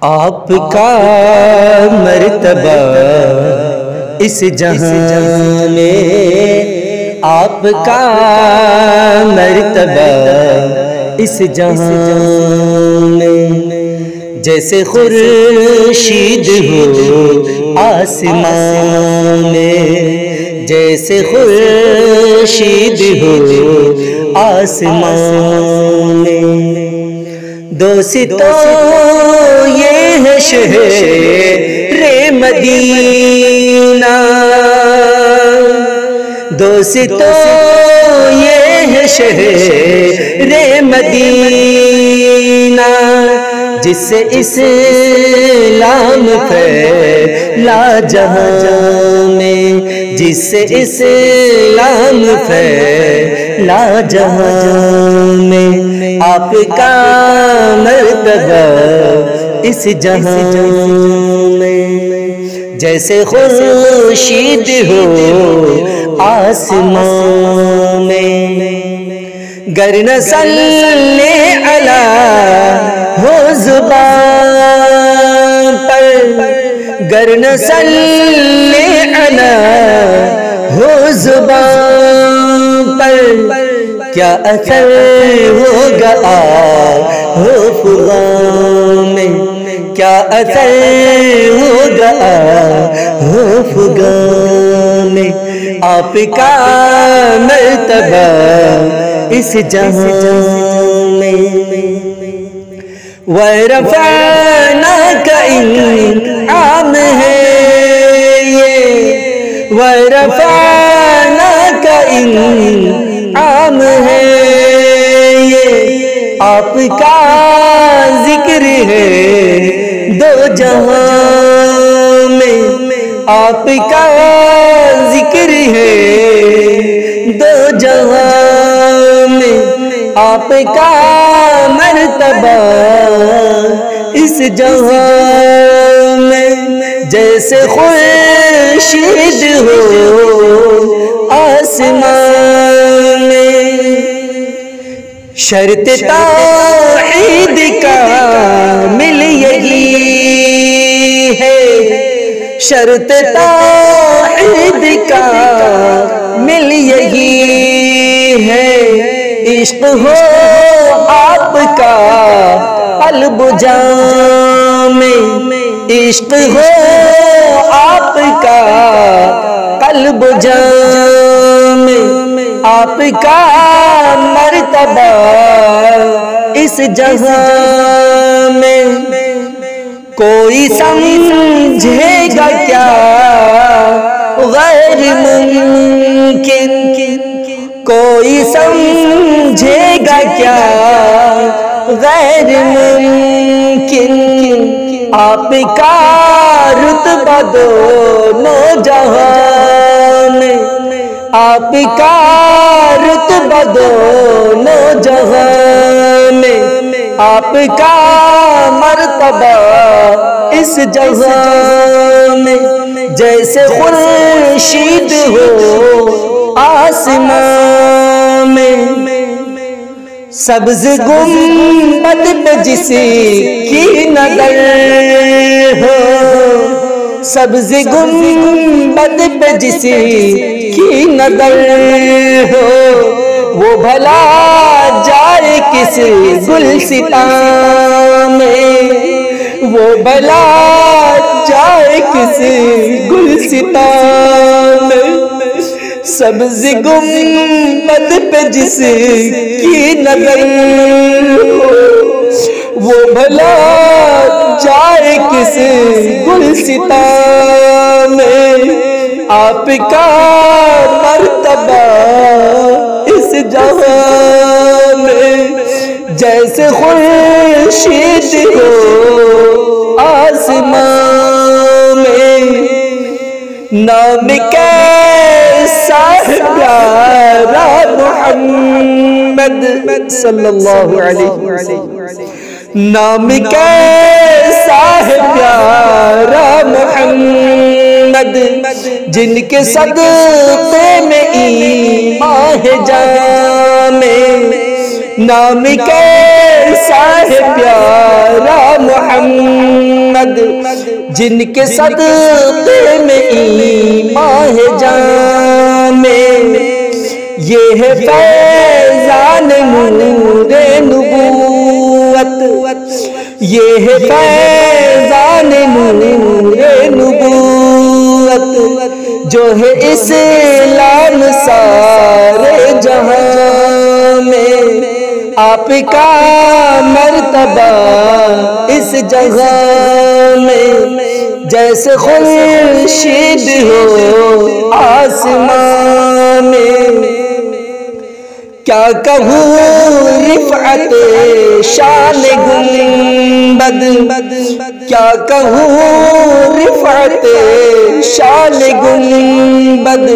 آپ کا مرتبہ اس جہاں میں، آپ کا مرتبہ اس جہاں میں، جیسے خورشید ہو آسمان میں، جیسے خورشید ہو آسمان میں، دوستو یہ ہے شہر مدینہ، دوستو یہ ہے شہر مدینہ، جس سے اسلام پھیلا جہاں میں، جس سے اسلام پھیلا جہاں میں، آپ کا مرتبہ اس جہاں میں، جیسے خورشید ہو آسمان میں، گر نہ صلی علی ہو زبان پر، گر نہ صلی علی ہو زبان پر، کیا اثر ہوگا ہو فغان میں، کیا اثر ہوگا ہو فغان میں، آپ کا مرتبہ اس جہاں میں، وَرَفَعْنَاكَ انعام ہے یہ، وَرَفَعْنَاكَ انعام ہے یہ، آپ کا ذکر ہے دو جہاں میں، آپ کا ذکر ہے دو جہاں میں، آپ کا مرتبہ اس جہاں میں، جیسے خورشید ہو آسمان میں، شرط توحید کا مل یہی ہے، شرط توحید کا مل یہی ہے، عشق ہو آپ کا قلب جاں میں، عشق ہو آپ کا قلب جاں میں، آپ کا مرتبہ اس جہاں میں، کوئی سمجھے گا کیا غیر ممکن، کوئی سمجھے گا کیا غیر ممکن، آپ کا رتبہ دونوں جہاں میں، آپ کا رتبہ دونوں جہاں میں، آپ کا مرتبہ اس جہاں میں، جیسے خورشید ہو آسمان میں، سبز گنبد پہ جس کی نظر ہو، سبز گنبد پہ جس کی نظر ہو، وہ بھلا جائے کس گلستان میں، وہ بھلا جائے کس گلستان میں، سبز گنبد پہ جس کی نظر ہو، وہ بھلا جائے کس گلستان میں، آپ کا مرتبہ اس جہاں میں، جیسے خورشید ہو آسمان میں، نام کیسا ہے پیارا محمد صلی اللہ علیہ وسلم، نام کیسا ہے پیارا محمد، جن کے صدقے میں ایمان ہے جامع، نام کیسا ہے پیارا محمد، جن کے صدقے میں ایمان ہے جان میں، یہ ہے فیضان نور نبوت، یہ ہے فیضان نور نبوت، جو ہے اسلام سارے جہاں میں، آپ کا مرتبہ اس جگہ میں، جیسے خورشید ہو آسمان میں۔ کیا کہوں رفعت شان گنبد، کیا کہوں رفعت شان گنبد،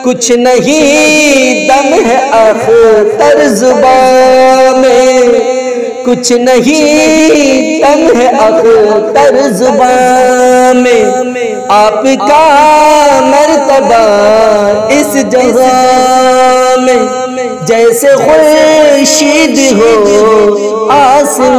کچھ نہیں دم ہے اختر زبان میں، کچھ نہیں دم ہے اختر زبان میں، آپ کا مرتبہ اس جگہ میں، جیسے خورشید ہو آسمان